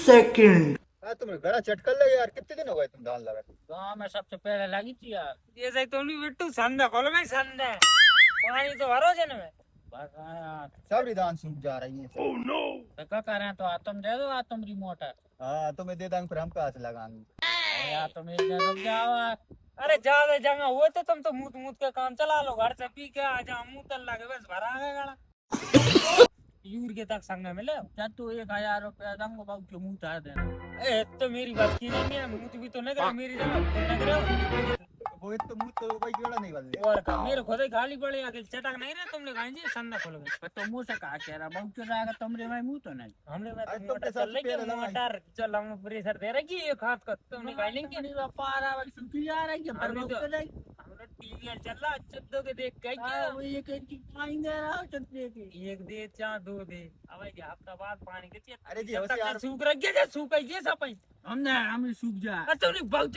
Second. हाँ तुम गला चट कर लो यार, कितने दिन हो गए तुम धान लगा? गाँव में सबसे पहले लगी थी यार। ये सही तुम नहीं बिट्टू संदे खोलो भाई संदे। पानी तो भरो जन में। बस हाँ यार। सब धान सूख जा रही है। तो क्या कर रहे हैं तो आतम दे दो आतम रिमोट है। हाँ तुम्हें दे देंगे, फिर हम कहाँ से लगाएंगे? यार तुम एक दिन रुक जाओ यार। अरे ज्यादा जगह हुए तो तुम तो मूत मूत के काम चला लो, घर से पी के आ जाओ, मुंह तल लगे बस भरा गया गाड़ा। यूर के तक संग मिले क्या तू 1000 रुपया दंगो बाबू के मुंह तार देना। ए तो मेरी बस की नहीं है, मुंह भी तो नहीं करे मेरी जगह नहीं करे। वो तो मुँह तो भाई जोड़ा नहीं बदले। और का मेरे खुद ही खाली पड़े आगे चटक नहीं रहे तुमने कहीं जी संना खोल गए तो मुंह से कहा कह रहा बहुत क्यों आएगा तुमरे में मुंह तो नहीं हमने में आज तो तुम मोटर के चल साथ रही है पैर लगाई। मोटर चल हम प्रेशर दे रही है खास कर तुमने कहीं लेंगे नहीं पारा वाली सुखी जा रही है पर तो हमने टीवी चल रहा चद्दो के देख के क्या वो एक की पानी दे रहा चद्दे के एक दे चार दो दे अब ये हफ्ता बाद पानी के चाहिए। अरे जी जब तक होशियार। सूख रख गया सूख गई सब हमने हमें सूख जा तुमने बहुत